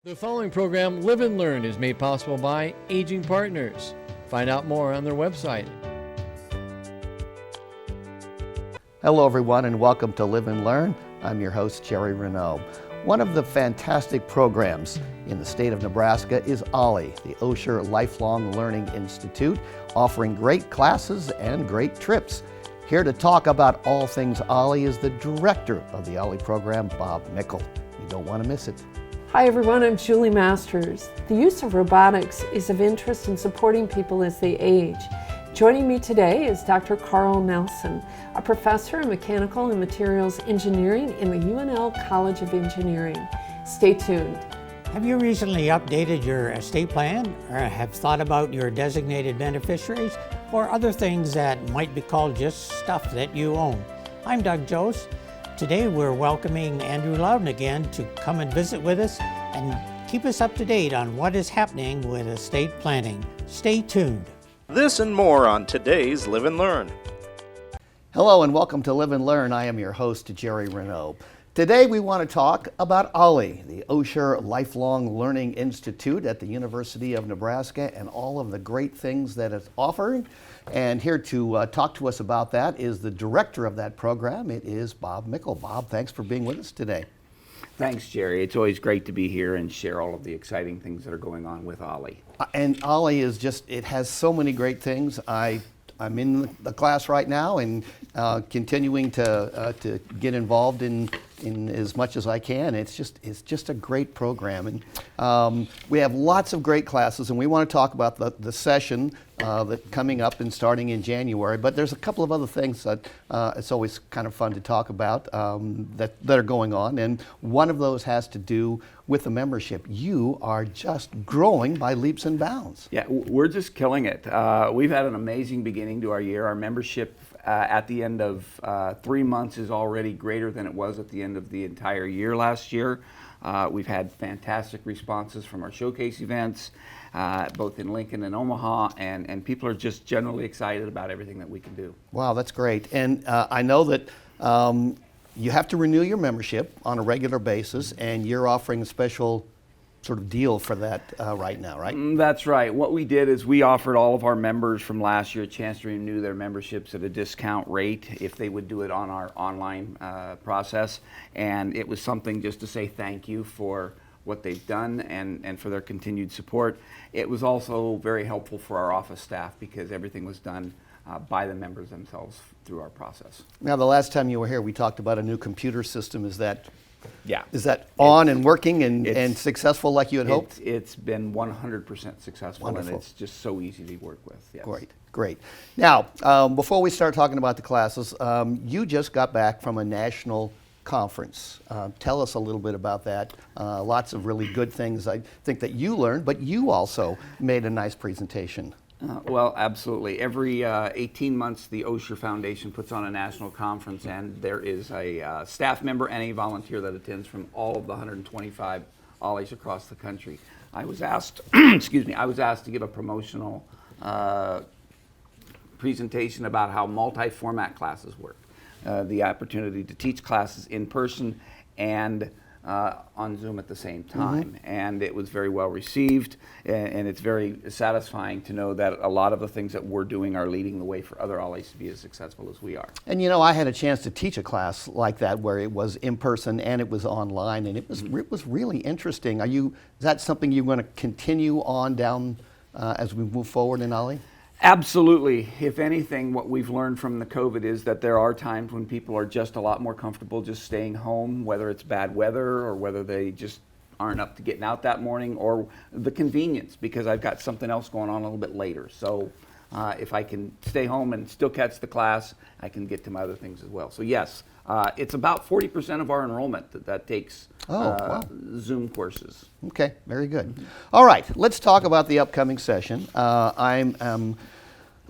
The following program, Live and Learn, is made possible by Aging Partners. Find out more on their website. Hello, everyone, and welcome to Live and Learn. I'm your host, Jerry Renaud. One of the fantastic programs in the state of Nebraska is OLLI, the Osher Lifelong Learning Institute, offering great classes and great trips. Here to talk about all things OLLI is the director of the OLLI program, Bob Mickle. You don't want to miss it. Hi everyone, I'm Julie Masters. The use of robotics is of interest in supporting people as they age. Joining me today is Dr. Carl Nelson, a professor in mechanical and materials engineering in the UNL College of Engineering. Stay tuned. Have you recently updated your estate plan or have thought about your designated beneficiaries or other things that might be called just stuff that you own? I'm Doug Jose. Today we're welcoming Andrew Loudon again to come and visit with us and keep us up to date on what is happening with estate planning. Stay tuned. This and more on today's Live and Learn. Hello and welcome to Live and Learn. I am your host, Jerry Renaud. Today we want to talk about OLLI, the Osher Lifelong Learning Institute at the University of Nebraska, and all of the great things that it's offering. And here to talk to us about that is the director of that program. It is Bob Mickle. Bob, thanks for being with us today. Thanks, Jerry. It's always great to be here and share all of the exciting things that are going on with OLLI. And OLLI is just, it has so many great things. I'm in the class right now and continuing to get involved in as much as I can. It's just a great program, and we have lots of great classes, and we want to talk about the session that's coming up and starting in January. But there's a couple of other things that it's always kind of fun to talk about that are going on, and one of those has to do with the membership. You are just growing by leaps and bounds. Yeah, we're just killing it. We've had an amazing beginning to our year. Our membership at the end of 3 months is already greater than it was at the end of the entire year last year. We've had fantastic responses from our showcase events, both in Lincoln and Omaha, and people are just generally excited about everything that we can do. Wow, that's great. And I know that you have to renew your membership on a regular basis, and you're offering a special sort of deal for that right now, right? That's right. What we did is we offered all of our members from last year a chance to renew their memberships at a discount rate if they would do it on our online process. And it was something just to say thank you for what they've done and for their continued support. It was also very helpful for our office staff because everything was done by the members themselves through our process. Now, the last time you were here, we talked about a new computer system. Is that on and working and successful like you had hoped? It's been 100% successful. Wonderful. And it's just so easy to work with. Yes. Great. Now, before we start talking about the classes, you just got back from a national conference. Tell us a little bit about that. Lots of really good things I think that you learned, but you also made a nice presentation. Well, absolutely. Every 18 months, the Osher Foundation puts on a national conference, and there is a staff member and a volunteer that attends from all of the 125 OLLIs across the country. I was asked, I was asked to give a promotional presentation about how multi-format classes work. The opportunity to teach classes in person and on Zoom at the same time. And it was very well received, and it's very satisfying to know that a lot of the things that we're doing are leading the way for other OLLIs to be as successful as we are. And you know, I had a chance to teach a class like that where it was in person and it was online, and it was really interesting. Is that something you're going to continue on down as we move forward in OLLI? Absolutely. If anything, what we've learned from the COVID is that there are times when people are just a lot more comfortable just staying home, whether it's bad weather or whether they just aren't up to getting out that morning, or the convenience because I've got something else going on a little bit later. So if I can stay home and still catch the class, I can get to my other things as well. So yes, it's about 40% of our enrollment that takes Zoom courses. Okay, very good. All right, let's talk about the upcoming session. I'm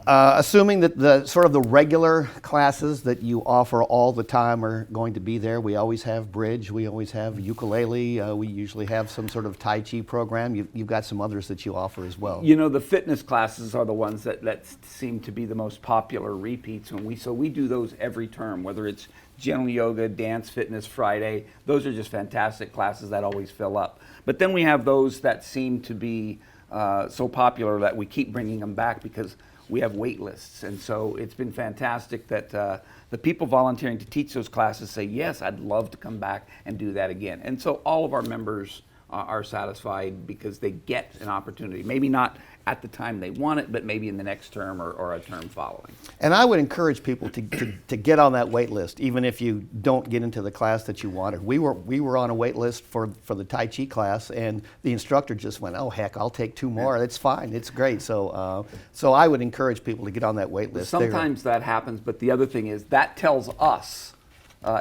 assuming that the regular classes that you offer all the time are going to be there. We always have bridge, we always have ukulele, we usually have some sort of Tai Chi program. You've got some others that you offer as well. You know, the fitness classes are the ones that seem to be the most popular repeats, and so we do those every term, whether it's gentle yoga, dance, fitness Friday. Those are just fantastic classes that always fill up. But then we have those that seem to be so popular that we keep bringing them back because we have wait lists. And so it's been fantastic that the people volunteering to teach those classes say, yes, I'd love to come back and do that again. And so all of our members are satisfied because they get an opportunity. Maybe not at the time they want it, but maybe in the next term or a term following. And I would encourage people to get on that wait list, even if you don't get into the class that you wanted. We were on a wait list for the Tai Chi class, and the instructor just went, oh, heck, I'll take 2 more. It's fine. It's great. So I would encourage people to get on that wait list. Sometimes that happens, but the other thing is that tells us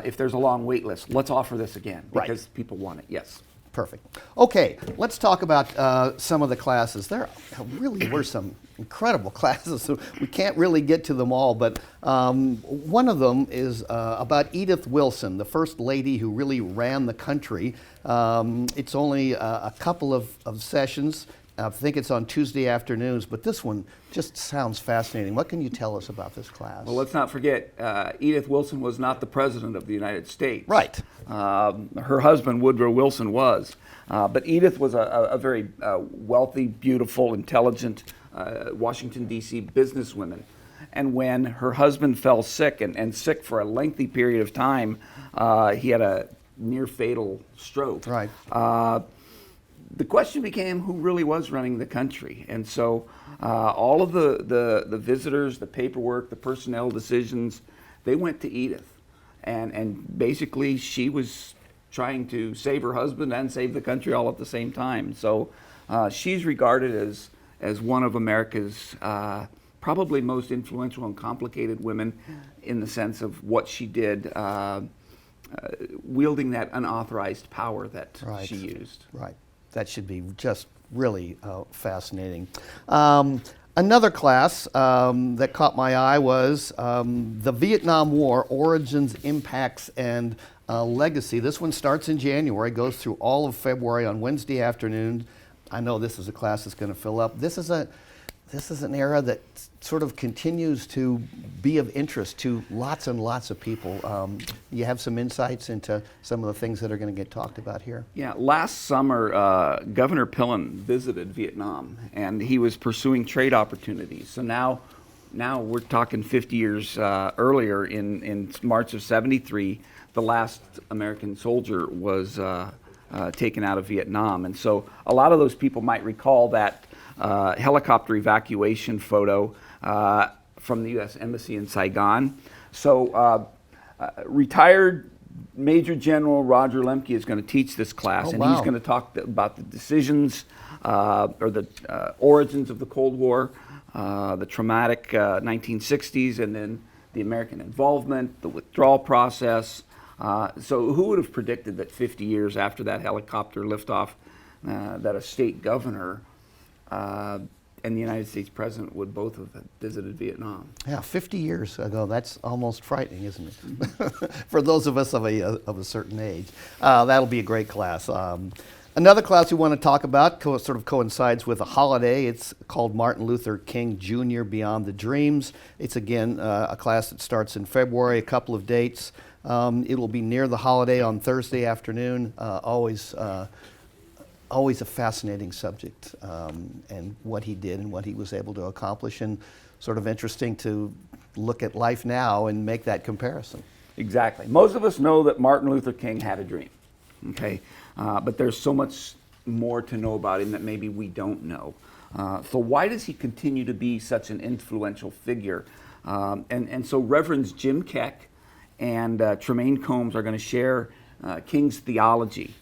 if there's a long wait list, let's offer this again because people want it. Yes. Perfect. Okay, let's talk about some of the classes. There really were some incredible classes, so we can't really get to them all, but one of them is about Edith Wilson, the first lady who really ran the country. It's only a couple of sessions. I think it's on Tuesday afternoons, but this one just sounds fascinating. What can you tell us about this class? Well, let's not forget, Edith Wilson was not the President of the United States. Right. Her husband, Woodrow Wilson, was. But Edith was a very wealthy, beautiful, intelligent Washington, D.C. businesswoman. And when her husband fell sick, and sick for a lengthy period of time, he had a near fatal stroke. Right. The question became who really was running the country. And so all of the visitors, the paperwork, the personnel decisions, they went to Edith. And basically she was trying to save her husband and save the country all at the same time. So she's regarded as one of America's probably most influential and complicated women in the sense of what she did wielding that unauthorized power that she used. Right. That should be just really fascinating. Another class that caught my eye was the Vietnam War, Origins, Impacts, and Legacy. This one starts in January, goes through all of February on Wednesday afternoon. I know this is a class that's going to fill up. This is an era that sort of continues to be of interest to lots and lots of people. You have some insights into some of the things that are going to get talked about here? Yeah, last summer, Governor Pillen visited Vietnam, and he was pursuing trade opportunities. So now we're talking 50 years earlier, in March of '73, the last American soldier was taken out of Vietnam. And so a lot of those people might recall that helicopter evacuation photo from the U.S. Embassy in Saigon. So retired Major General Roger Lemke is going to teach this class, and he's going to talk about the decisions or the origins of the Cold War, the traumatic 1960s, and then the American involvement, the withdrawal process. So who would have predicted that 50 years after that helicopter liftoff, that a state governor and the United States president would both have visited Vietnam? Yeah, 50 years ago. That's almost frightening, isn't it? For those of us of a certain age. That'll be a great class. Another class we want to talk about sort of coincides with a holiday. It's called Martin Luther King Jr. Beyond the Dreams. It's again a class that starts in February, a couple of dates. It'll be near the holiday on Thursday afternoon. Always a fascinating subject, and what he did and what he was able to accomplish, and sort of interesting to look at life now and make that comparison. Exactly. Most of us know that Martin Luther King had a dream, okay? But there's so much more to know about him that maybe we don't know. So why does he continue to be such an influential figure? And so Reverends Jim Keck and Tremaine Combs are going to share King's theology,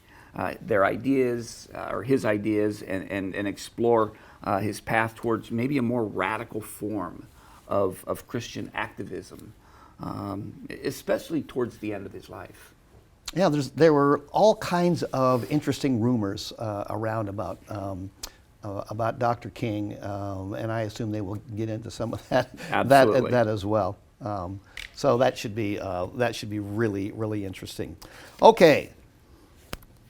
their ideas, or his ideas, and explore his path towards maybe a more radical form of Christian activism, especially towards the end of his life. Yeah, there were all kinds of interesting rumors around about Dr. King, and I assume they will get into some of that as well. So that should be really, really interesting. Okay.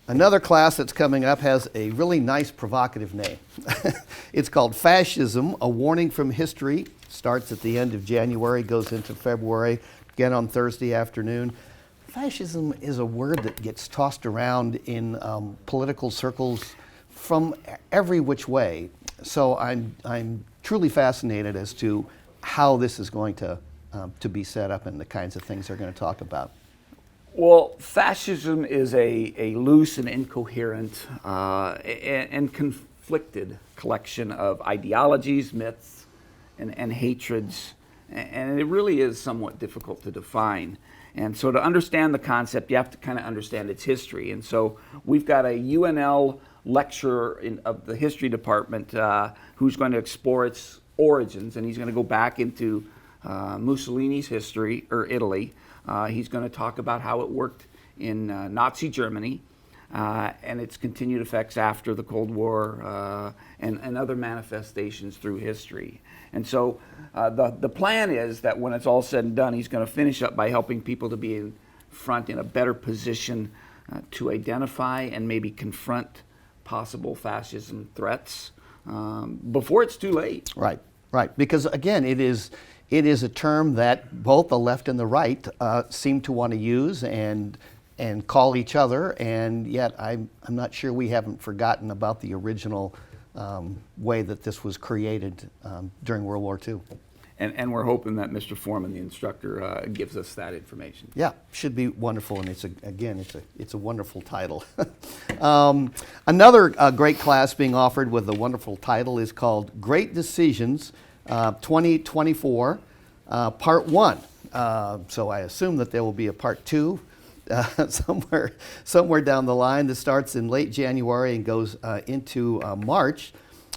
Another class that's coming up has a really nice provocative name. It's called Fascism, A Warning from History. Starts at the end of January, goes into February, again on Thursday afternoon. Fascism is a word that gets tossed around in political circles from every which way. So I'm truly fascinated as to how this is going to be set up and the kinds of things they're going to talk about. Well, fascism is a loose and incoherent and conflicted collection of ideologies, myths, and hatreds, and it really is somewhat difficult to define. And so to understand the concept, you have to kind of understand its history. And so we've got a UNL lecturer of the history department who's going to explore its origins, and he's going to go back into Mussolini's history, or Italy. He's going to talk about how it worked in Nazi Germany and its continued effects after the Cold War and other manifestations through history. And so the plan is that when it's all said and done, he's going to finish up by helping people to be in a better position to identify and maybe confront possible fascism threats before it's too late. Right, right. Because again, it is a term that both the left and the right seem to want to use and call each other, and yet I'm not sure we haven't forgotten about the original way that this was created during World War II. And we're hoping that Mr. Foreman, the instructor, gives us that information. Yeah, should be wonderful, and it's a wonderful title. Another great class being offered with a wonderful title is called Great Decisions 2024, Part 1. So I assume that there will be a Part 2 somewhere down the line. This starts in late January and goes into March.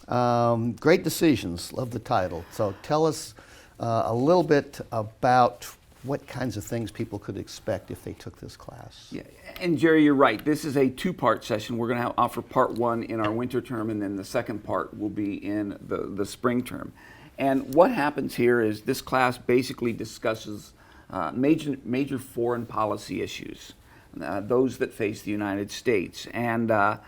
Great Decisions, love the title. So tell us a little bit about what kinds of things people could expect if they took this class. Yeah, and Jerry, you're right. This is a two-part session. We're going to offer Part 1 in our winter term, and then the second part will be in the spring term. And what happens here is this class basically discusses major foreign policy issues, those that face the United States. And the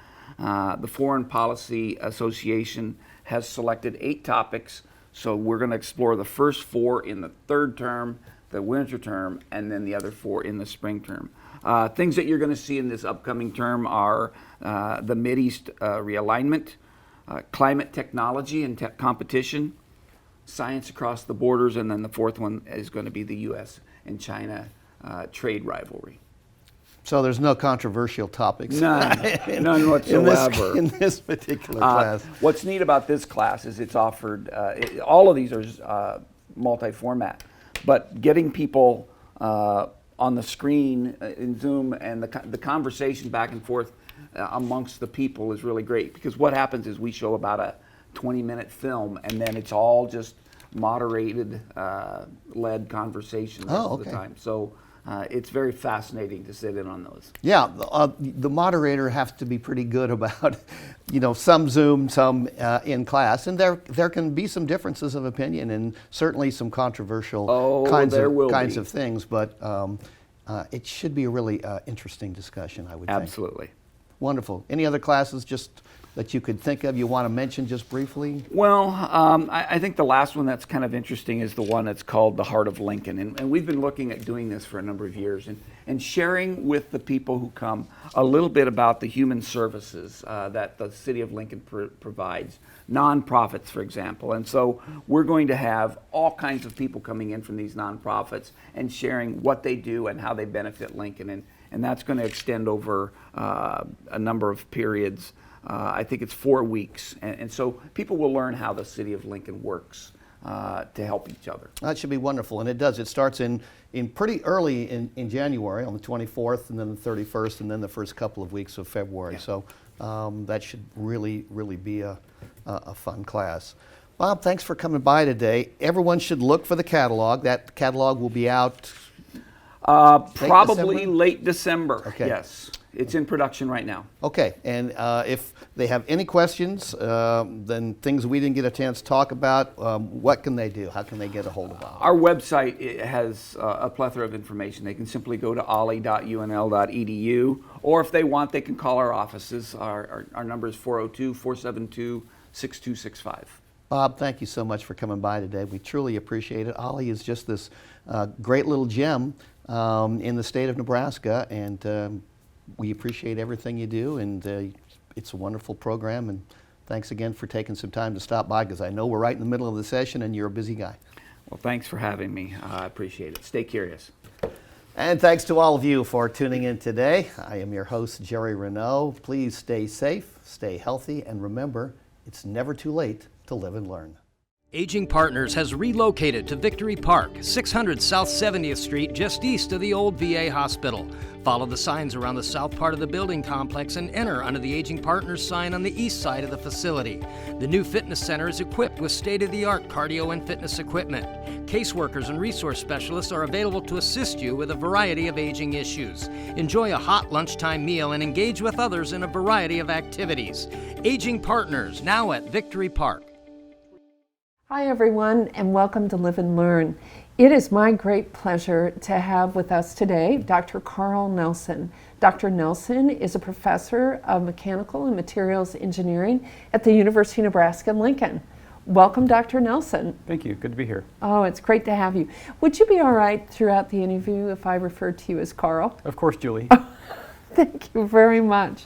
Foreign Policy Association has selected 8 topics. So we're going to explore the first 4 in the third term, the winter term, and then the other 4 in the spring term. Things that you're going to see in this upcoming term are the Mideast realignment, climate technology and competition, science across the borders, and then the fourth one is going to be the U.S. and China trade rivalry. So there's no controversial topics. None whatsoever. In this particular class. What's neat about this class is it's offered, all of these are multi-format, but getting people on the screen in Zoom and the conversation back and forth amongst the people is really great, because what happens is we show about a 20-minute film, and then it's all just moderated, led conversation the rest of the time. So it's very fascinating to sit in on those. Yeah, the moderator has to be pretty good about, some Zoom, some in class, and there can be some differences of opinion and certainly some controversial kinds of things. But it should be a really interesting discussion, I would think. Absolutely. Wonderful. Any other classes just that you could think of you want to mention just briefly? Well, I think the last one that's kind of interesting is the one that's called The Heart of Lincoln. And we've been looking at doing this for a number of years and sharing with the people who come a little bit about the human services that the city of Lincoln provides, nonprofits, for example. And so we're going to have all kinds of people coming in from these nonprofits and sharing what they do and how they benefit Lincoln. And that's going to extend over a number of periods. I think it's 4 weeks. And so people will learn how the city of Lincoln works to help each other. That should be wonderful. And it does. It starts in pretty early in January, on the 24th, and then the 31st, and then the first couple of weeks of February. Yeah. So that should really be a fun class. Bob, thanks for coming by today. Everyone should look for the catalog. That catalog will be out probably December? Late December. Okay. Yes. It's in production right now. Okay, and if they have any questions, then things we didn't get a chance to talk about, what can they do? How can they get a hold of us? Our website has a plethora of information. They can simply go to ollie.unl.edu, or if they want, they can call our offices. Our number is 402-472-6265. Bob, thank you so much for coming by today. We truly appreciate it. Ollie is just this great little gem in the state of Nebraska, and we appreciate everything you do, and it's a wonderful program, and thanks again for taking some time to stop by, because I know we're right in the middle of the session and you're a busy guy. Well, thanks for having me. I appreciate it. Stay curious. And thanks to all of you for tuning in today. I am your host, Jerry Renaud. Please stay safe, stay healthy, and remember, it's never too late to live and learn. Aging Partners has relocated to Victory Park, 600 South 70th Street, just east of the old VA hospital. Follow the signs around the south part of the building complex and enter under the Aging Partners sign on the east side of the facility. The new fitness center is equipped with state-of-the-art cardio and fitness equipment. Caseworkers and resource specialists are available to assist you with a variety of aging issues. Enjoy a hot lunchtime meal and engage with others in a variety of activities. Aging Partners, now at Victory Park. Hi everyone, and welcome to Live and Learn. It is my great pleasure to have with us today Dr. Carl Nelson. Dr. Nelson is a professor of mechanical and materials engineering at the University of Nebraska-Lincoln. Welcome, Dr. Nelson. Thank you. Good to be here. Oh, it's great to have you. Would you be all right throughout the interview if I referred to you as Carl? Of course, Julie. Thank you very much.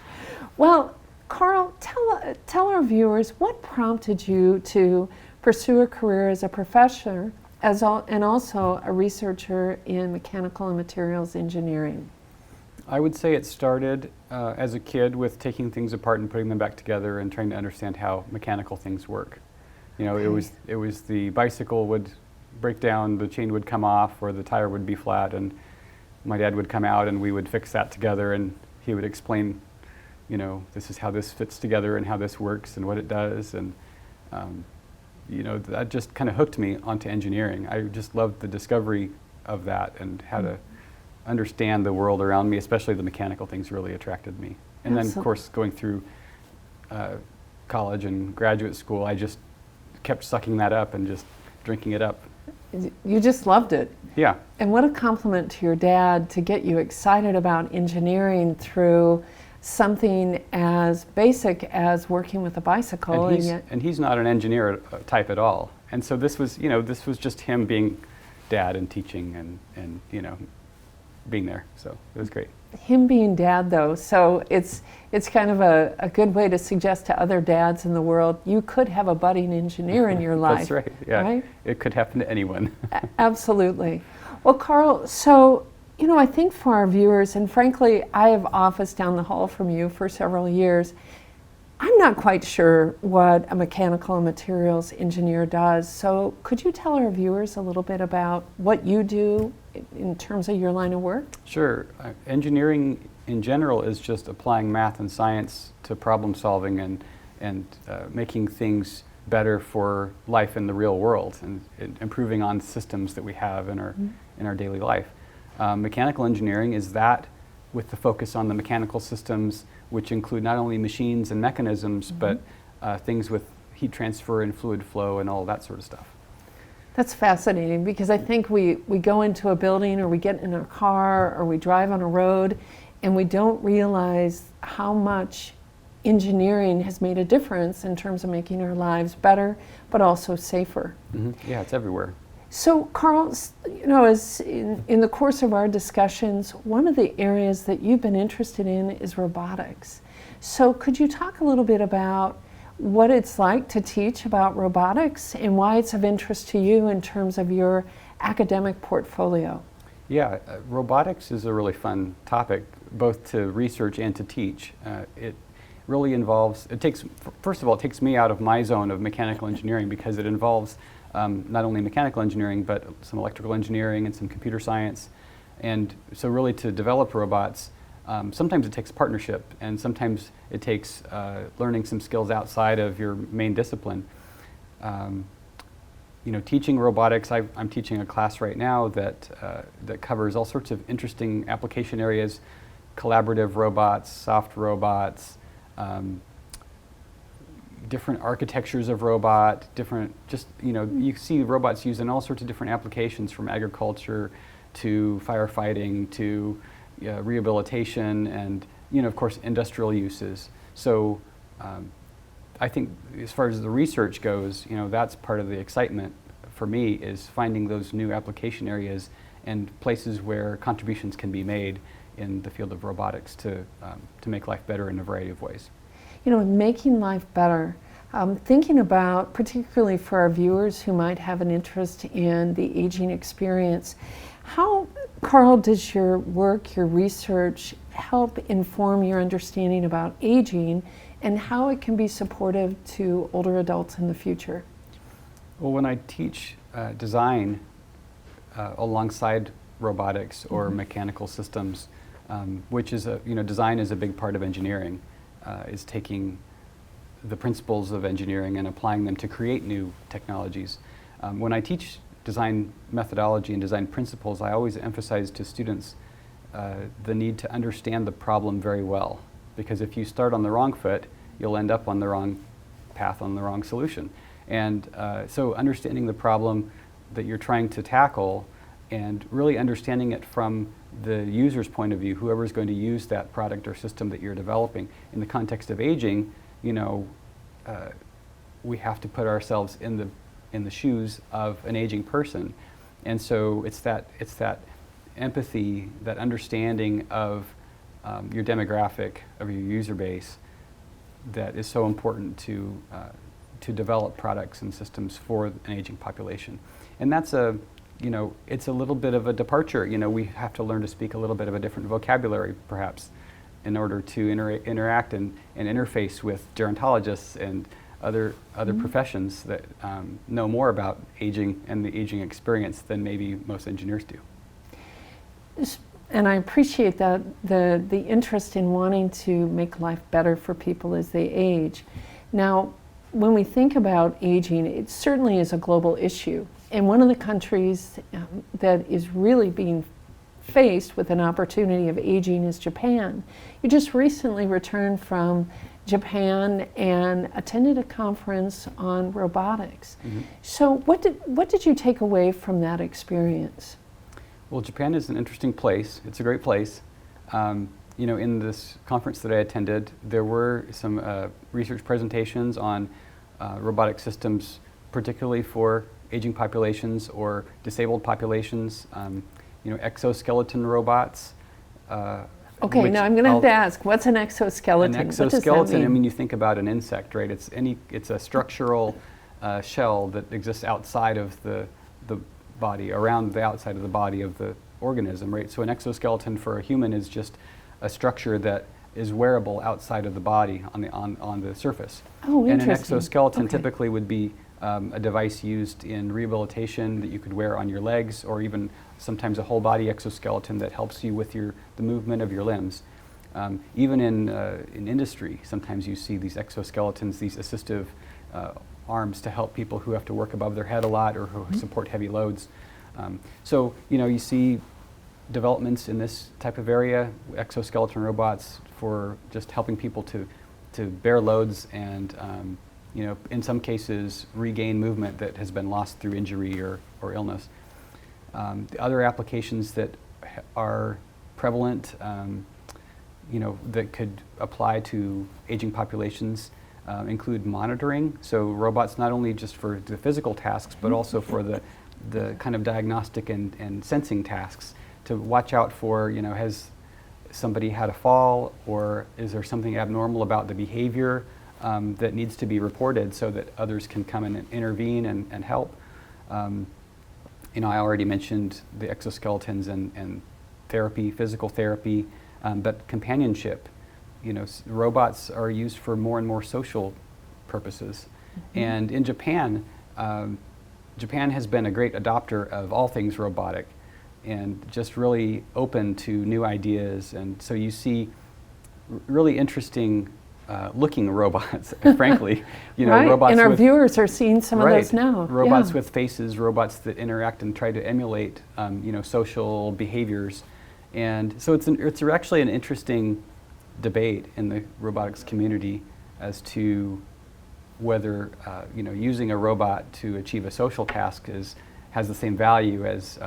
Well, Carl, tell our viewers what prompted you to pursue a career as a professor and also a researcher in mechanical and materials engineering. I would say it started as a kid with taking things apart and putting them back together and trying to understand how mechanical things work. You know, it was the bicycle would break down, the chain would come off, or the tire would be flat, and my dad would come out and we would fix that together, and he would explain, you know, this is how this fits together and how this works and what it does, and you know, that just kind of hooked me onto engineering. I just loved the discovery of that and how to understand the world around me, especially the mechanical things really attracted me. And then, of course, going through college and graduate school, I just kept sucking that up and just drinking it up. You just loved it. Yeah. And what a compliment to your dad to get you excited about engineering through something as basic as working with a bicycle. And he's not an engineer type at all. And so this was, you know, this was just him being dad and teaching and you know, being there. So it was great. Him being dad, though, so it's kind of a good way to suggest to other dads in the world, you could have a budding engineer in your life. That's right, yeah. Right? It could happen to anyone. Absolutely. Well, Carl, so, you know, I think for our viewers, and frankly, I have office down the hall from you for several years, I'm not quite sure what a mechanical and materials engineer does. So could you tell our viewers a little bit about what you do in terms of your line of work? Sure. Engineering in general is just applying math and science to problem solving and making things better for life in the real world and improving on systems that we have in our daily life. Mechanical engineering is that with the focus on the mechanical systems, which include not only machines and mechanisms, but things with heat transfer and fluid flow and all that sort of stuff. That's fascinating, because I think we go into a building or we get in a car or we drive on a road and we don't realize how much engineering has made a difference in terms of making our lives better, but also safer. Yeah, it's everywhere. So, Carl, you know, as in the course of our discussions, one of the areas that you've been interested in is robotics. So could you talk a little bit about what it's like to teach about robotics and why it's of interest to you in terms of your academic portfolio? Yeah, robotics is a really fun topic, both to research and to teach. It really involves, first of all, it takes me out of my zone of mechanical engineering because it involves not only mechanical engineering, but some electrical engineering and some computer science. And so really to develop robots, sometimes it takes partnership, and sometimes it takes learning some skills outside of your main discipline. You know, teaching robotics, I'm teaching a class right now that covers all sorts of interesting application areas, collaborative robots, soft robots, different architectures of robot, you see robots used in all sorts of different applications, from agriculture to firefighting to rehabilitation and, of course, industrial uses. So I think as far as the research goes, that's part of the excitement for me, is finding those new application areas and places where contributions can be made in the field of robotics to make life better in a variety of ways. You know, making life better, thinking about, particularly for our viewers who might have an interest in the aging experience, how, Carl, does your work, your research, help inform your understanding about aging and how it can be supportive to older adults in the future? Well, when I teach design alongside robotics or mechanical systems, which is design is a big part of engineering, is taking the principles of engineering and applying them to create new technologies. When I teach design methodology and design principles, I always emphasize to students the need to understand the problem very well, because if you start on the wrong foot, you'll end up on the wrong path, on the wrong solution. And so understanding the problem that you're trying to tackle and really understanding it from the user's point of view, whoever's going to use that product or system that you're developing. In the context of aging, we have to put ourselves in the shoes of an aging person. And so it's that empathy, that understanding of your demographic, of your user base, that is so important to develop products and systems for an aging population. And that's it's a little bit of a departure. We have to learn to speak a little bit of a different vocabulary, perhaps, in order to interact and interface with gerontologists and other professions that know more about aging and the aging experience than maybe most engineers do. And I appreciate that, the interest in wanting to make life better for people as they age. Now, when we think about aging, it certainly is a global issue. And one of the countries that is really being faced with an opportunity of aging is Japan. You just recently returned from Japan and attended a conference on robotics. Mm-hmm. So what did you take away from that experience? Well, Japan is an interesting place. It's a great place. In this conference that I attended, there were some research presentations on robotic systems, particularly for aging populations or disabled populations, exoskeleton robots. Okay, now I'm going to have to ask, what's an exoskeleton? An exoskeleton, you think about an insect, right? It's a structural shell that exists outside of the body, around the outside of the body of the organism, right? So an exoskeleton for a human is just a structure that is wearable outside of the body on the surface. Oh, interesting. And an exoskeleton typically would be a device used in rehabilitation that you could wear on your legs, or even sometimes a whole body exoskeleton that helps you with the movement of your limbs. Even in industry, sometimes you see these exoskeletons, these assistive arms to help people who have to work above their head a lot or who support heavy loads. So you see developments in this type of area, exoskeleton robots for just helping people to bear loads and in some cases regain movement that has been lost through injury or illness. The other applications that are prevalent, that could apply to aging populations include monitoring. So robots not only just for the physical tasks, but also for the kind of diagnostic and sensing tasks to watch out for, has somebody had a fall, or is there something abnormal about the behavior that needs to be reported so that others can come in and intervene and help. I already mentioned the exoskeletons and therapy, physical therapy, but companionship. Robots are used for more and more social purposes. Mm-hmm. And in Japan, Japan has been a great adopter of all things robotic and just really open to new ideas. And so you see really interesting looking robots, frankly. Right. Robots and our viewers are seeing some of those now. Robots with faces, robots that interact and try to emulate, social behaviors. And so it's actually an interesting debate in the robotics community as to whether, using a robot to achieve a social task has the same value as,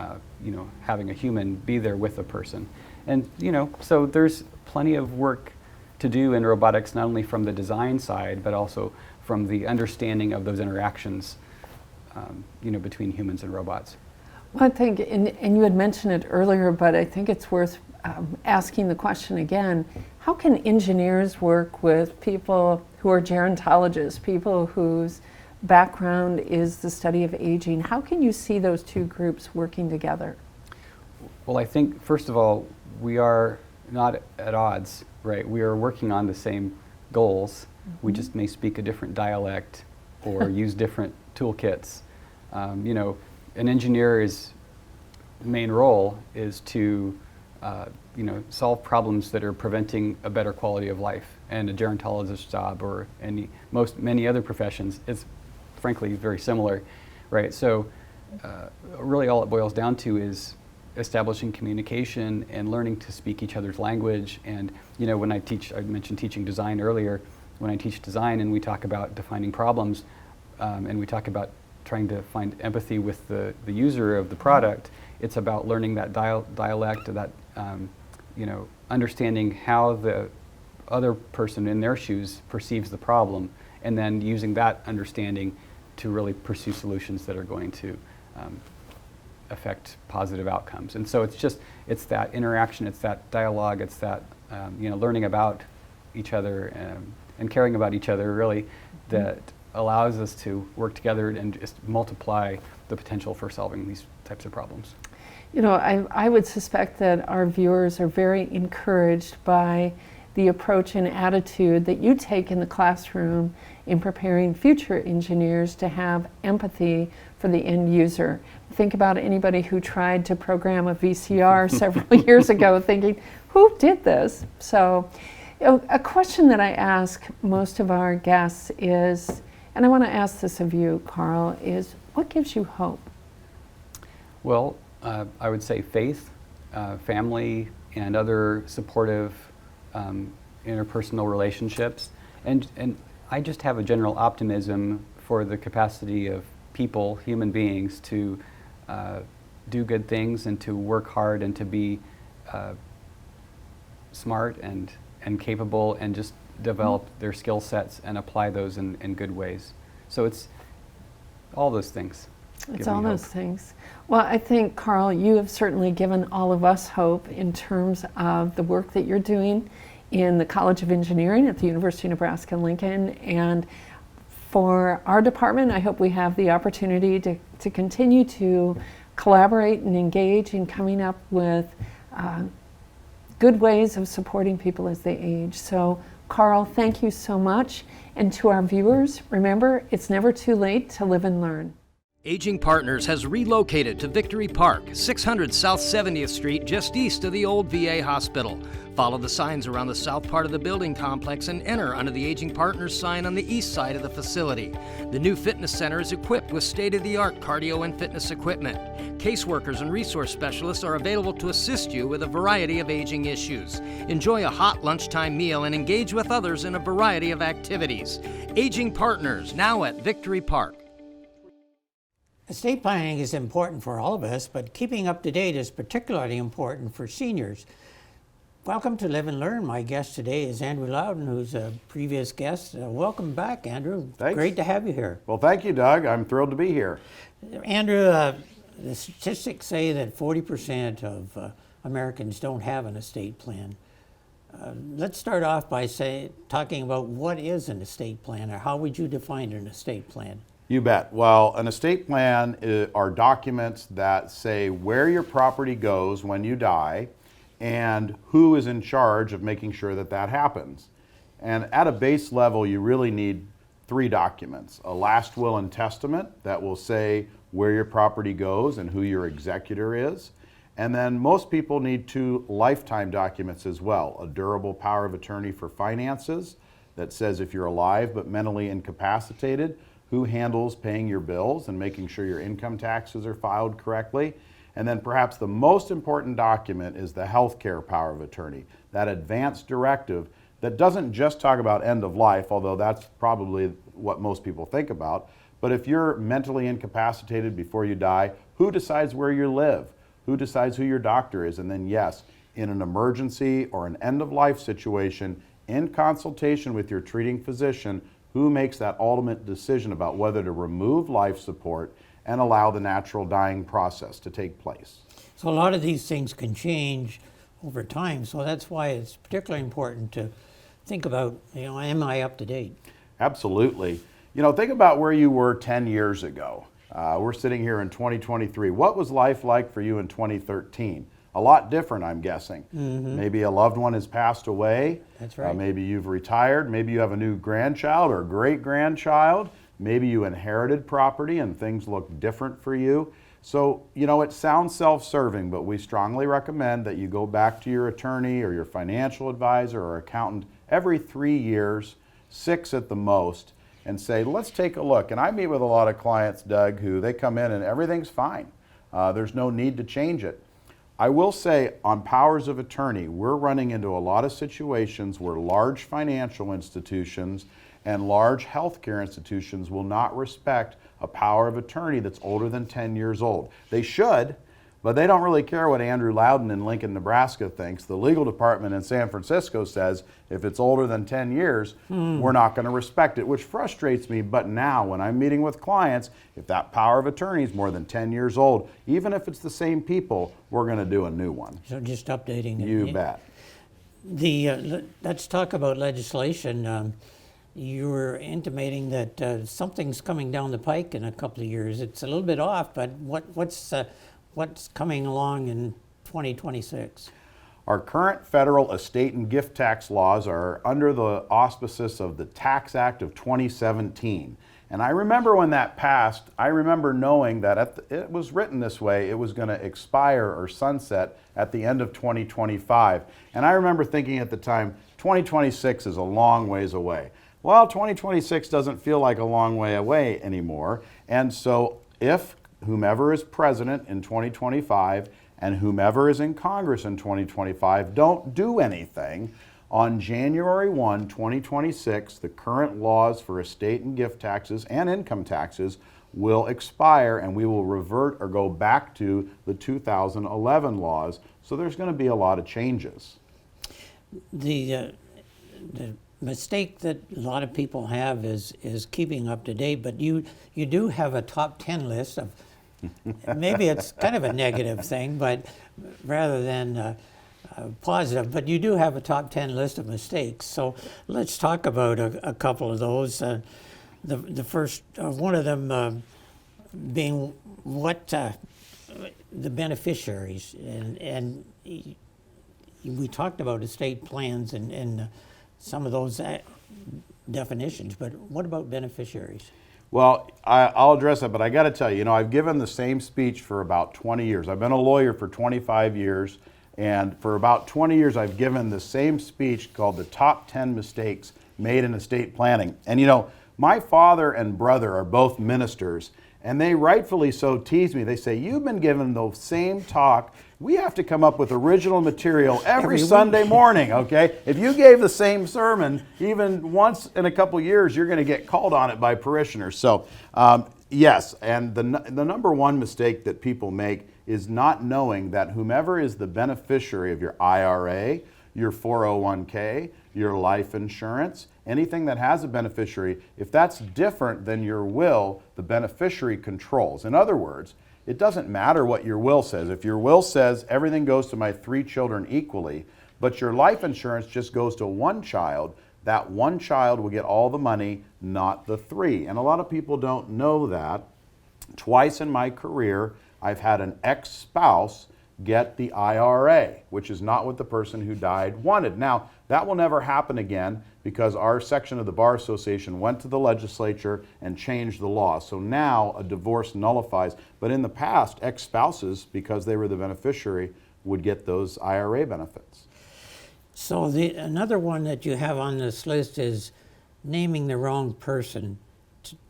having a human be there with a person. And, so there's plenty of work to do in robotics, not only from the design side, but also from the understanding of those interactions, between humans and robots. Well, I think, and you had mentioned it earlier, but I think it's worth asking the question again. How can engineers work with people who are gerontologists, people whose background is the study of aging? How can you see those two groups working together? Well, I think, first of all, we are not at odds, right? We are working on the same goals. We just may speak a different dialect or use different toolkits. You know, an engineer's main role is to you know, solve problems that are preventing a better quality of life. And a gerontologist's job, or many other professions, is frankly very similar, right? So really all it boils down to is establishing communication and learning to speak each other's language. And you know, when I mentioned teaching design earlier. When I teach design and we talk about defining problems, and we talk about trying to find empathy with the user of the product, it's about learning that dialect, that you know, understanding how the other person in their shoes perceives the problem, and then using that understanding to really pursue solutions that are going to affect positive outcomes. And so it's that interaction, it's that dialogue, it's that you know, learning about each other and caring about each other, really, that allows us to work together and just multiply the potential for solving these types of problems. You know, I would suspect that our viewers are very encouraged by the approach and attitude that you take in the classroom in preparing future engineers to have empathy for the end user. Think about anybody who tried to program a VCR several years ago thinking, who did this? So, a question that I ask most of our guests is, and I want to ask this of you, Carl, is what gives you hope? Well, I would say faith, family, and other supportive interpersonal relationships. And I just have a general optimism for the capacity of people, human beings, to do good things and to work hard and to be smart and capable and just develop their skill sets and apply those in good ways. So it's all those things. It's all those things. Well, I think, Carl, you have certainly given all of us hope in terms of the work that you're doing in the College of Engineering at the University of Nebraska-Lincoln. And for our department, I hope we have the opportunity to continue to collaborate and engage in coming up with good ways of supporting people as they age. So, Carl, thank you so much. And to our viewers, remember, it's never too late to live and learn. Aging Partners has relocated to Victory Park, 600 South 70th Street, just east of the old VA hospital. Follow the signs around the south part of the building complex and enter under the Aging Partners sign on the east side of the facility. The new fitness center is equipped with state-of-the-art cardio and fitness equipment. Caseworkers and resource specialists are available to assist you with a variety of aging issues. Enjoy a hot lunchtime meal and engage with others in a variety of activities. Aging Partners, now at Victory Park. Estate planning is important for all of us, but keeping up to date is particularly important for seniors. Welcome to Live and Learn. My guest today is Andrew Loudon, who's a previous guest. Welcome back, Andrew. Thanks. Great to have you here. Well, thank you, Doug. I'm thrilled to be here. Andrew, the statistics say that 40% of Americans don't have an estate plan. Let's start off by talking about what is an estate plan, or how would you define an estate plan? You bet. Well, an estate plan are documents that say where your property goes when you die and who is in charge of making sure that that happens. And at a base level, you really need 3 documents. A last will and testament that will say where your property goes and who your executor is. And then most people need 2 lifetime documents as well. A durable power of attorney for finances that says if you're alive but mentally incapacitated, who handles paying your bills and making sure your income taxes are filed correctly. And then perhaps the most important document is the healthcare power of attorney, that advance directive that doesn't just talk about end of life, although that's probably what most people think about. But if you're mentally incapacitated before you die, who decides where you live? Who decides who your doctor is? And then yes, in an emergency or an end of life situation, in consultation with your treating physician, who makes that ultimate decision about whether to remove life support and allow the natural dying process to take place. So a lot of these things can change over time, so that's why it's particularly important to think about, am I up to date? Absolutely. Think about where you were 10 years ago. We're sitting here in 2023. What was life like for you in 2013? A lot different, I'm guessing. Maybe a loved one has passed away. That's right. Maybe you've retired. Maybe you have a new grandchild or great-grandchild. Maybe you inherited property and things look different for you. So, it sounds self-serving, but we strongly recommend that you go back to your attorney or your financial advisor or accountant every 3 years, 6 at the most, and say, let's take a look. And I meet with a lot of clients, Doug, who they come in and everything's fine. There's no need to change it. I will say on powers of attorney, we're running into a lot of situations where large financial institutions and large healthcare institutions will not respect a power of attorney that's older than 10 years old. They should, but they don't really care what Andrew Loudon in Lincoln, Nebraska thinks. The legal department in San Francisco says if it's older than 10 years, we're not going to respect it, which frustrates me. But now when I'm meeting with clients, if that power of attorney is more than 10 years old, even if it's the same people, we're going to do a new one. So just updating it. You bet. Let's talk about legislation. You were intimating that something's coming down the pike in a couple of years. It's a little bit off, but what's coming along in 2026? Our current federal estate and gift tax laws are under the auspices of the Tax Act of 2017. And I remember when that passed, I remember knowing that it was written this way, it was going to expire or sunset at the end of 2025. And I remember thinking at the time, 2026 is a long ways away. Well, 2026 doesn't feel like a long way away anymore. And so if whomever is president in 2025 and whomever is in Congress in 2025 don't do anything, on January 1, 2026, the current laws for estate and gift taxes and income taxes will expire and we will revert or go back to the 2011 laws. So there's going to be a lot of changes. The mistake that a lot of people have is keeping up to date, but you do have a top 10 list of, maybe it's kind of a negative thing, but rather than positive, but you do have a top 10 list of mistakes. So let's talk about a couple of those. The first, one of them being what the beneficiaries, and we talked about estate plans and some of those definitions, but what about beneficiaries? Well, I'll address that, but I got to tell you, I've given the same speech for about 20 years. I've been a lawyer for 25 years, and for about 20 years I've given the same speech called the top 10 mistakes made in estate planning. And my father and brother are both ministers, and they rightfully so tease me. They say, you've been given the same talk. We have to come up with original material every Sunday morning, okay? If you gave the same sermon, even once in a couple years, you're going to get called on it by parishioners. So, yes, and the number one mistake that people make is not knowing that whomever is the beneficiary of your IRA, your 401k, your life insurance, anything that has a beneficiary, if that's different than your will, the beneficiary controls. In other words, it doesn't matter what your will says. If your will says everything goes to my 3 children equally, but your life insurance just goes to 1 child, that 1 child will get all the money, not the 3. And a lot of people don't know that. Twice in my career, I've had an ex-spouse get the IRA, which is not what the person who died wanted. Now, that will never happen again because our section of the Bar Association went to the legislature and changed the law. So now a divorce nullifies. But in the past, ex-spouses, because they were the beneficiary, would get those IRA benefits. So another one that you have on this list is naming the wrong person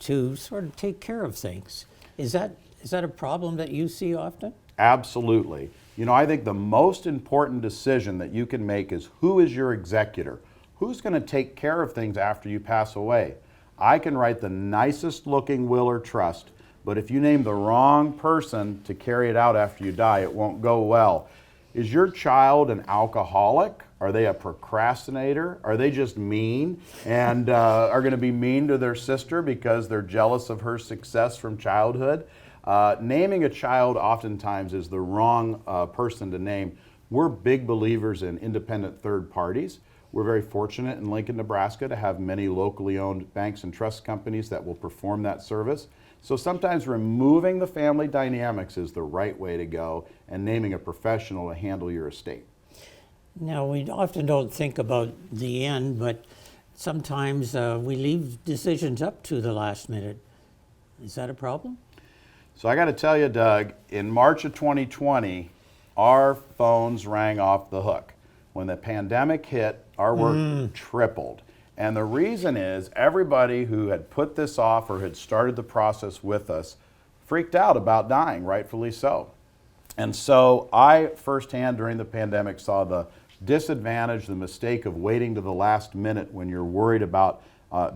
to sort of take care of things. Is that a problem that you see often? Absolutely. I think the most important decision that you can make is who is your executor? Who's going to take care of things after you pass away? I can write the nicest looking will or trust, but if you name the wrong person to carry it out after you die, it won't go well. Is your child an alcoholic? Are they a procrastinator? Are they just mean and are going to be mean to their sister because they're jealous of her success from childhood? Naming a child oftentimes is the wrong person to name. We're big believers in independent third parties. We're very fortunate in Lincoln, Nebraska to have many locally owned banks and trust companies that will perform that service. So sometimes removing the family dynamics is the right way to go, and naming a professional to handle your estate. Now, we often don't think about the end, but sometimes we leave decisions up to the last minute. Is that a problem? So I got to tell you, Doug, in March of 2020, our phones rang off the hook. When the pandemic hit, our work tripled. And the reason is everybody who had put this off or had started the process with us freaked out about dying, rightfully so. And so I firsthand during the pandemic saw the disadvantage, the mistake of waiting to the last minute when you're worried about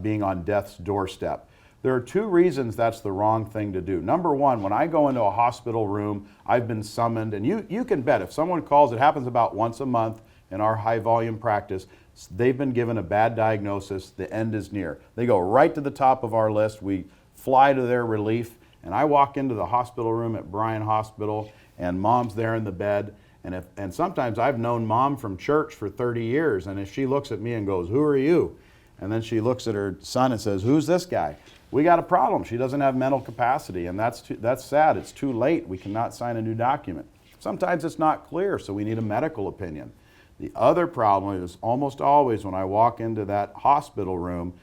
being on death's doorstep. There are two reasons that's the wrong thing to do. Number one, when I go into a hospital room, I've been summoned, and you can bet if someone calls, it happens about once a month in our high volume practice, they've been given a bad diagnosis, the end is near. They go right to the top of our list, we fly to their relief, and I walk into the hospital room at Bryan Hospital, and mom's there in the bed, and sometimes I've known mom from church for 30 years, and if she looks at me and goes, "Who are you?" And then she looks at her son and says, "Who's this guy?" We got a problem. She doesn't have mental capacity, and that's sad. It's too late. We cannot sign a new document. Sometimes it's not clear, so we need a medical opinion. The other problem is almost always when I walk into that hospital room,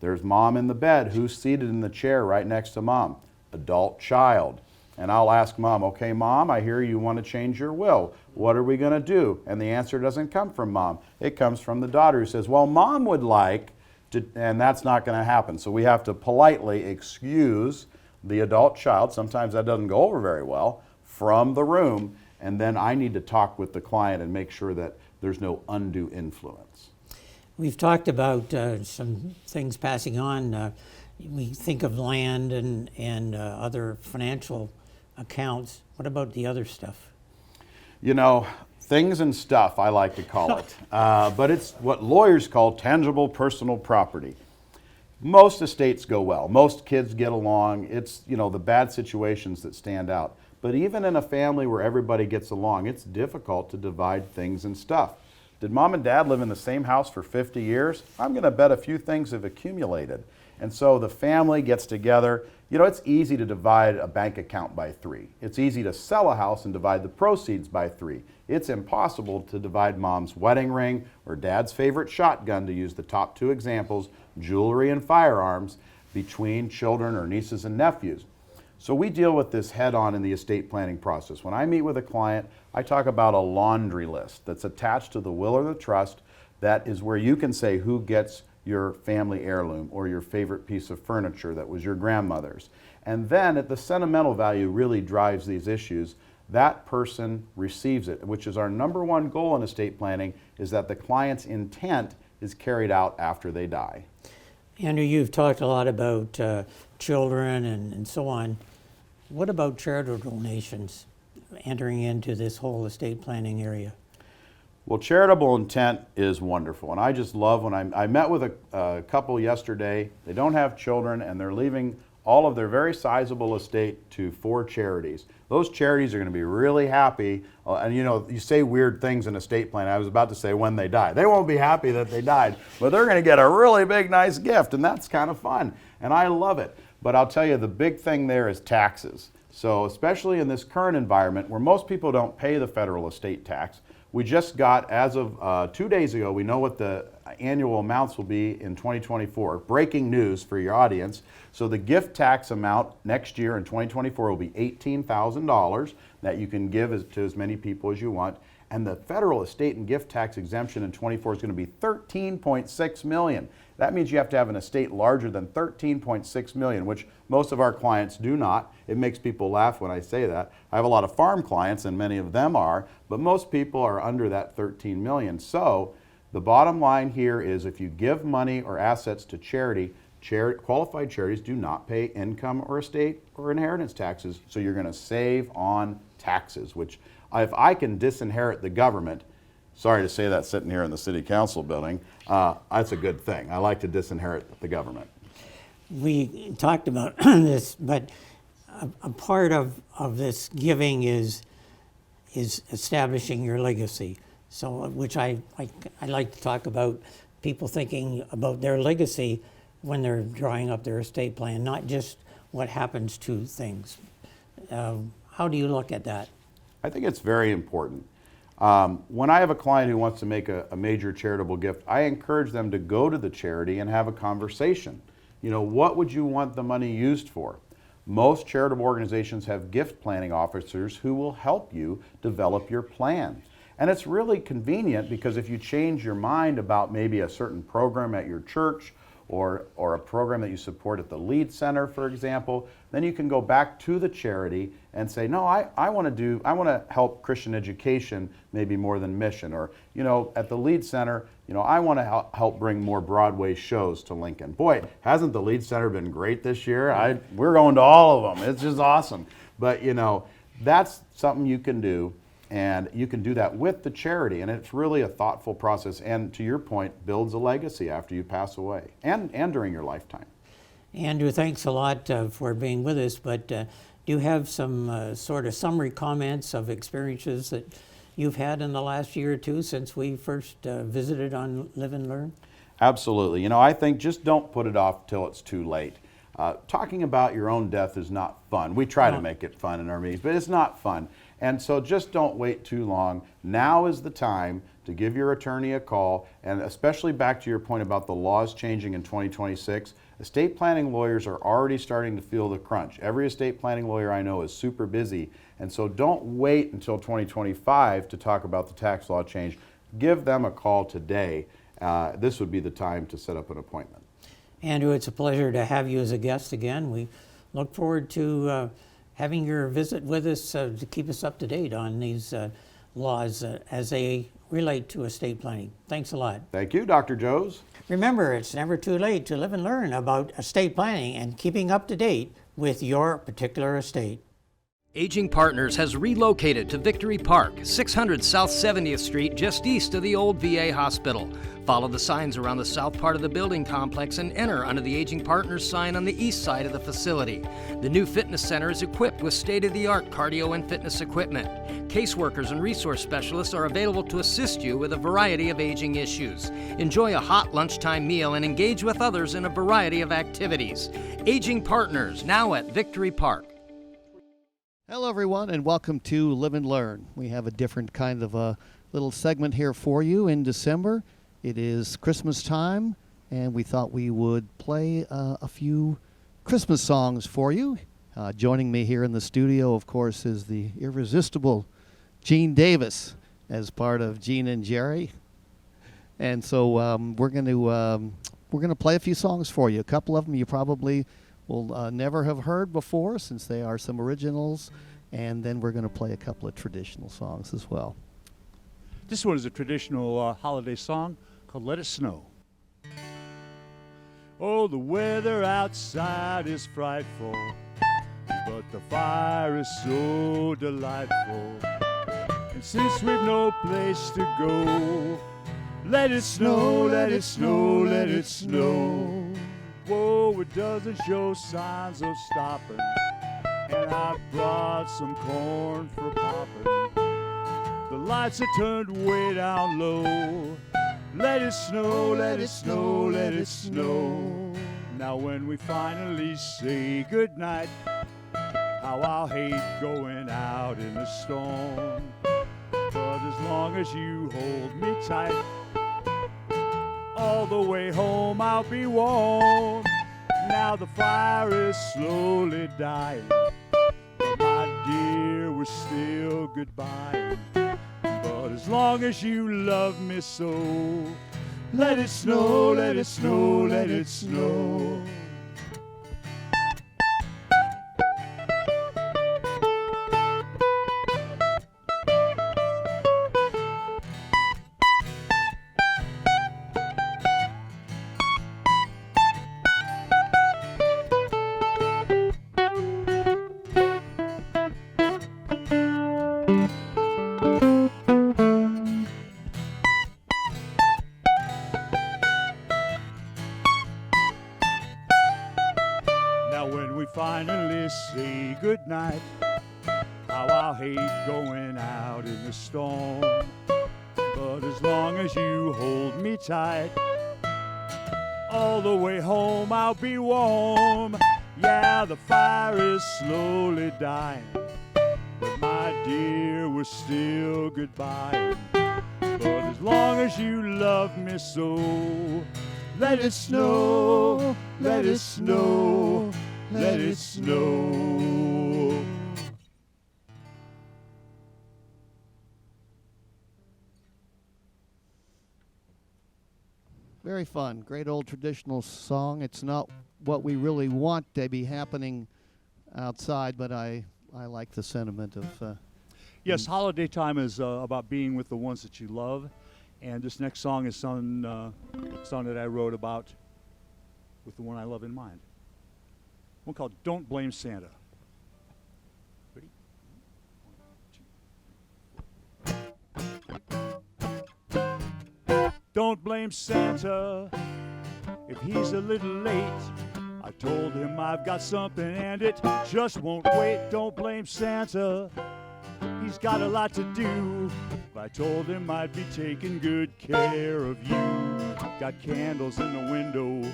there's mom in the bed. Who's seated in the chair right next to mom? Adult child. And I'll ask mom, "Okay, mom, I hear you want to change your will. What are we going to do?" And the answer doesn't come from mom. It comes from the daughter who says, "Well, mom would like to," and that's not going to happen. So we have to politely excuse the adult child, sometimes that doesn't go over very well, from the room, and then I need to talk with the client and make sure that there's no undue influence. We've talked about some things passing on. We think of land and other financial accounts. What about the other stuff? You know, things and stuff, I like to call it. But it's what lawyers call tangible personal property. Most estates go well. Most kids get along. It's, you know, the bad situations that stand out. But even in a family where everybody gets along, it's difficult to divide things and stuff. Did mom and dad live in the same house for 50 years? I'm going to bet a few things have accumulated. And so the family gets together. You know, it's easy to divide a bank account by 3. It's easy to sell a house and divide the proceeds by 3. It's impossible to divide mom's wedding ring or dad's favorite shotgun, to use the top 2 examples, jewelry and firearms, between children or nieces and nephews. So we deal with this head on in the estate planning process. When I meet with a client, I talk about a laundry list that's attached to the will or the trust. That is where you can say who gets your family heirloom or your favorite piece of furniture that was your grandmother's. And then the sentimental value really drives these issues. That person receives it, which is our number one goal in estate planning, is that the client's intent is carried out after they die. Andrew, you've talked a lot about children and so on. What about charitable donations entering into this whole estate planning area? Well, charitable intent is wonderful, and I just love when I met with a couple yesterday. They don't have children, and they're leaving all of their very sizable estate to 4 charities. Those charities are going to be really happy, and you know, you say weird things in estate planning. I was about to say when they die. They won't be happy that they died, but they're going to get a really big, nice gift, and that's kind of fun, and I love it. But I'll tell you, the big thing there is taxes. So especially in this current environment where most people don't pay the federal estate tax, we just got, as of 2 days ago, we know what the annual amounts will be in 2024. Breaking news for your audience. So the gift tax amount next year in 2024 will be $18,000 that you can give to as many people as you want. And the federal estate and gift tax exemption in 24 is going to be $13.6 million. That means you have to have an estate larger than $13.6 million, which most of our clients do not. It makes people laugh when I say that. I have a lot of farm clients, and many of them are, but most people are under that $13 million. So the bottom line here is if you give money or assets to charity, qualified charities do not pay income or estate or inheritance taxes, so you're going to save on taxes, which if I can disinherit the government, sorry to say that sitting here in the city council building, that's a good thing. I like to disinherit the government. We talked about this, but a part of this giving is establishing your legacy. So, which I like to talk about people thinking about their legacy when they're drawing up their estate plan, not just what happens to things. How do you look at that? I think it's very important. When I have a client who wants to make a major charitable gift, I encourage them to go to the charity and have a conversation. You know, what would you want the money used for? Most charitable organizations have gift planning officers who will help you develop your plan. And it's really convenient because if you change your mind about maybe a certain program at your church or a program that you support at the Lead Center, for example, then you can go back to the charity and say, no, I want to help Christian education maybe more than mission. Or, you know, at the Lead Center, you know, I want to help bring more Broadway shows to Lincoln. Boy, hasn't the Lead Center been great this year? We're going to all of them. It's just awesome. But, you know, that's something you can do. And you can do that with the charity, and it's really a thoughtful process, and to your point, builds a legacy after you pass away and during your lifetime. Andrew, thanks a lot for being with us, but do you have some sort of summary comments of experiences that you've had in the last year or two since we first visited on Live and Learn? Absolutely. You know, I think just don't put it off till it's too late. Talking about your own death is not fun. We try to make it fun in our meetings, but it's not fun. And so just don't wait too long. Now is the time to give your attorney a call, and especially back to your point about the laws changing in 2026, estate planning lawyers are already starting to feel the crunch. Every estate planning lawyer I know is super busy, and so don't wait until 2025 to talk about the tax law change. Give them a call today. This would be the time to set up an appointment. Andrew, it's a pleasure to have you as a guest again. We look forward to having your visit with us to keep us up to date on these laws as they relate to estate planning. Thanks a lot. Thank you, Dr. Joes. Remember, it's never too late to live and learn about estate planning and keeping up to date with your particular estate. Aging Partners has relocated to Victory Park, 600 South 70th Street, just east of the old VA hospital. Follow the signs around the south part of the building complex and enter under the Aging Partners sign on the east side of the facility. The new fitness center is equipped with state-of-the-art cardio and fitness equipment. Caseworkers and resource specialists are available to assist you with a variety of aging issues. Enjoy a hot lunchtime meal and engage with others in a variety of activities. Aging Partners, now at Victory Park. Hello, everyone, and welcome to Live and Learn. We have a different kind of a little segment here for you in December. It is Christmas time, and we thought we would play a few Christmas songs for you. Joining me here in the studio, of course, is the irresistible Gene Davis as part of Gene and Jerry. And so we're going to play a few songs for you. A couple of them you probably will never have heard before, since they are some originals, and then we're going to play a couple of traditional songs as well. This one is a traditional holiday song called Let It Snow. Oh, the weather outside is frightful, but the fire is so delightful. And since we've no place to go, let it snow, let it snow, let it snow. Whoa, it doesn't show signs of stopping, and I brought some corn for popping. The lights are turned way down low. Let it snow, let it snow, let it snow. Now when we finally say goodnight, how I'll hate going out in the storm. But as long as you hold me tight, all the way home I'll be warm. Now the fire is slowly dying, but my dear, we're still goodbye. But as long as you love me so, let it snow, let it snow, let it snow. we finally say goodnight. How I'll hate going out in the storm, but as long as you hold me tight, all the way home I'll be warm. Yeah, the fire is slowly dying, but my dear, we're still goodbye. But as long as you love me so, let it snow, let it snow, let it snow. Very fun. Great old traditional song. It's not what we really want to be happening outside, but I like the sentiment of... Yes, holiday time is about being with the ones that you love. And this next song is song that I wrote about with the one I love in mind. One called Don't Blame Santa. Ready? 1, 2, 3. Don't blame Santa if he's a little late. I told him I've got something and it just won't wait. Don't blame Santa, he's got a lot to do. I told him I'd be taking good care of you. Got candles in the window,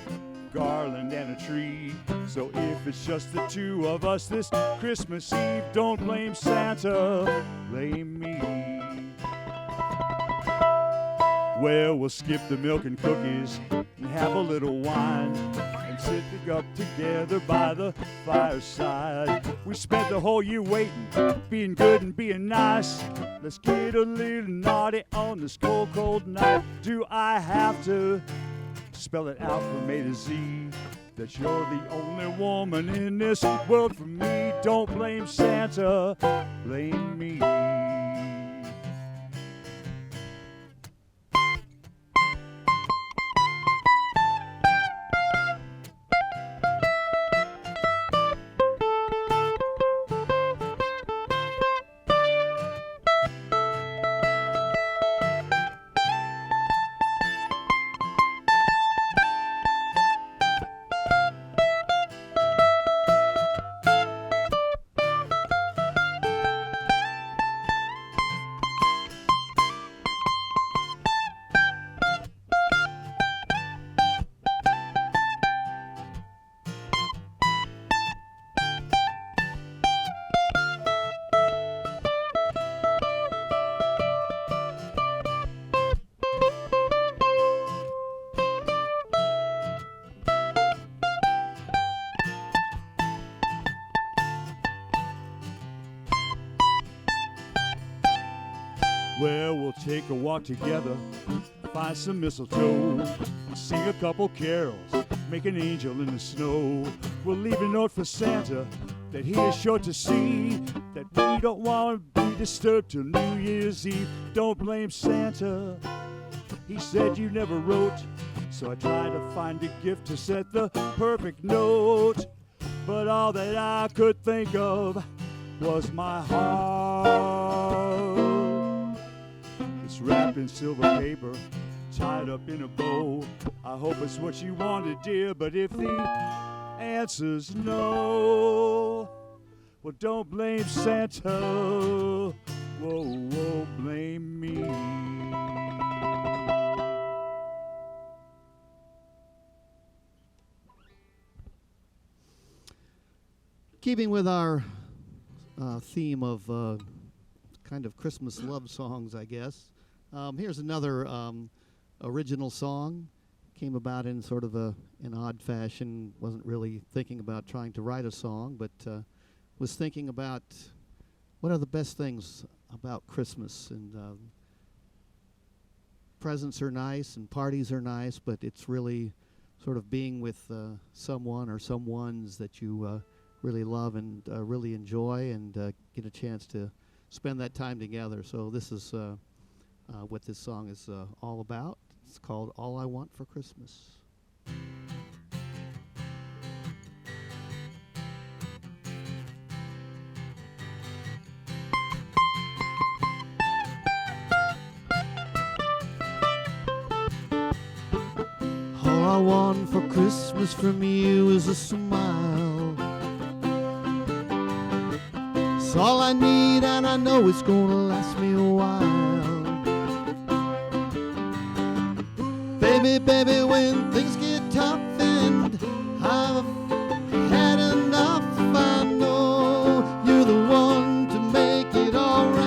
garland and a tree. So if it's just the two of us this Christmas Eve, don't blame Santa, blame me. Well, we'll skip the milk and cookies and have a little wine and sit up together by the fireside. We spent the whole year waiting, being good and being nice. Let's get a little naughty on this cold, cold night. Do I have to spell it out from A to Z that you're the only woman in this world for me? Don't blame Santa, blame me. Well, we'll take a walk together, find some mistletoe, sing a couple carols, make an angel in the snow. We'll leave a note for Santa that he is sure to see that we don't want to be disturbed till New Year's Eve. Don't blame Santa, he said you never wrote, so I tried to find a gift to set the perfect note. But all that I could think of was my heart. It's wrapped in silver paper, tied up in a bow. I hope it's what you wanted, dear, but if the answer's no, well, don't blame Santa, whoa, whoa, blame me. Keeping with our theme of kind of Christmas love songs, I guess. Here's another original song. Came about in sort of an odd fashion. Wasn't really thinking about trying to write a song, but was thinking about what are the best things about Christmas. And presents are nice and parties are nice, but it's really sort of being with someone or someones that you really love and really enjoy and get a chance to spend that time together. So this is what this song is all about. It's called All I Want for Christmas. All I want for Christmas from you is a smile It's all I need, and I know it's gonna last me a while. Baby, baby, when things get tough and I've had enough, I know you're the one to make it alright.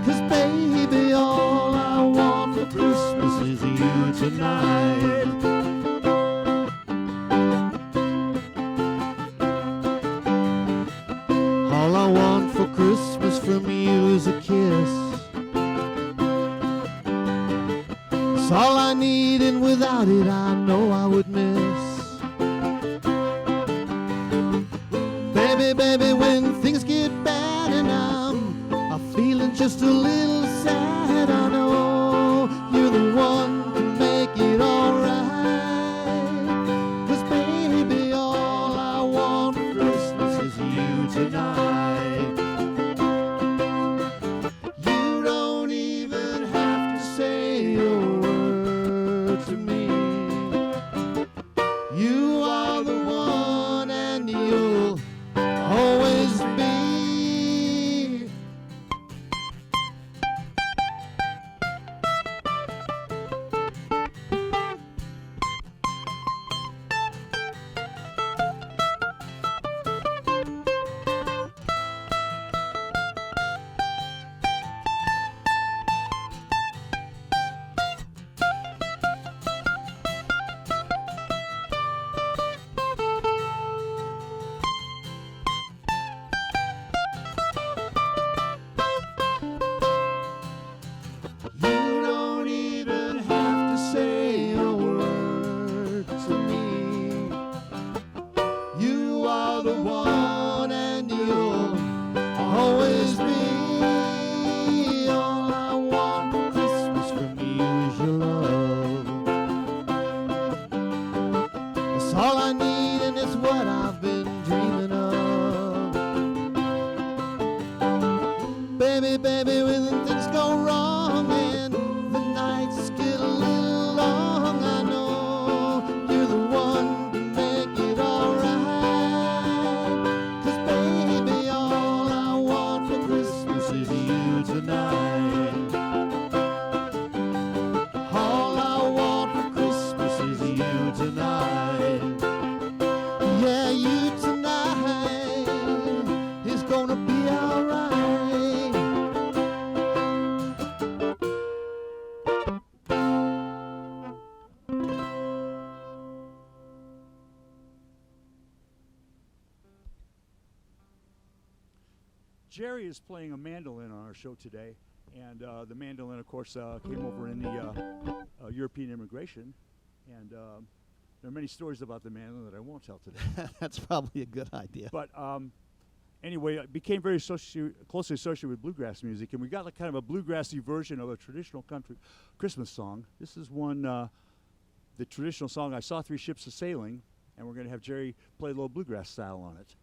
'Cause baby, all I want for Christmas is you tonight. All I want for Christmas from you is a kiss. It's all I need, and without it I know I would miss. Baby, baby, when things get bad and I'm feeling just a little sad, I know you're the one to make it alright. 'Cause baby, all I want for Christmas is you tonight. You don't even have to say a word to me. You are the one, and you'll always be. You don't even have to say a word to me. You are the one, and you'll always be. All I want for Christmas from you is your love. It's all I need, and it's what I've been dreaming of. Baby, baby, when things go wrong and the nights get a little long, I know you're the one to make it alright. 'Cause baby, all I want for Christmas is you tonight. All I want for Christmas is you tonight. Yeah, you tonight is gonna be alright. Jerry is playing a mandolin on our show today, and the mandolin, of course, came over in the European immigration, and there are many stories about the mandolin that I won't tell today. That's probably a good idea. But anyway, it became very closely associated with bluegrass music, and we got like kind of a bluegrassy version of a traditional country Christmas song. This is one, the traditional song, I Saw Three Ships A-Sailing, and we're going to have Jerry play a little bluegrass style on it.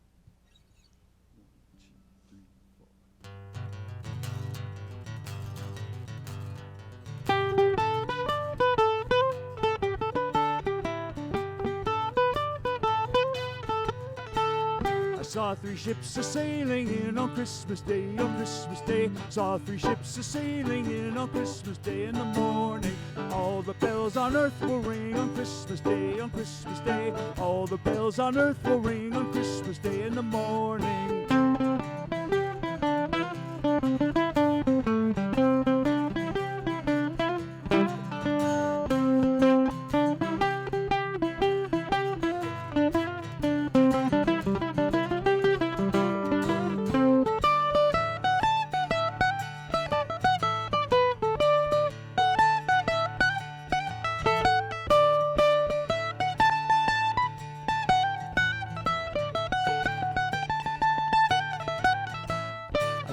I saw three ships a-sailing in on Christmas Day, on Christmas Day. Saw three ships a-sailing in on Christmas Day in the morning. All the bells on earth will ring on Christmas Day, on Christmas Day. All the bells on earth will ring on Christmas Day in the morning.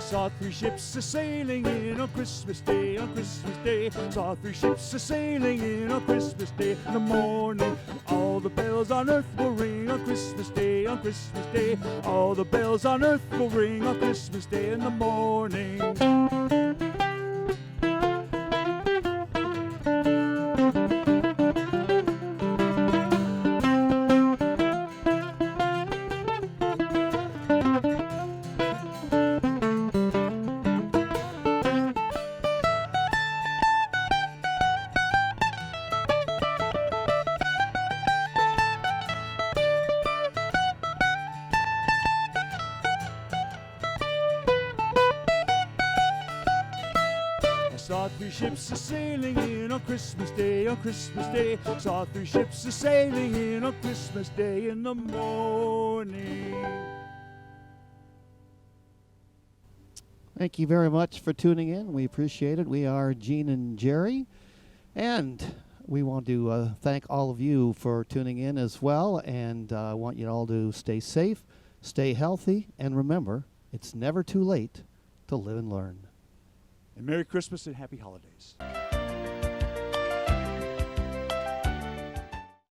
Saw three ships a-sailing in on Christmas Day, on Christmas Day. Saw three ships a-sailing in on Christmas Day in the morning. All the bells on earth will ring on Christmas Day, on Christmas Day. All the bells on earth will ring on Christmas Day in the morning. three ships a-sailing in on Christmas Day, on Christmas Day. Saw three ships a-sailing in on Christmas Day in the morning. Thank you very much for tuning in. We appreciate it. We are Gene and Jerry, and we want to thank all of you for tuning in as well, and I want you all to stay safe, stay healthy, and remember, it's never too late to live and learn. And Merry Christmas and Happy Holidays.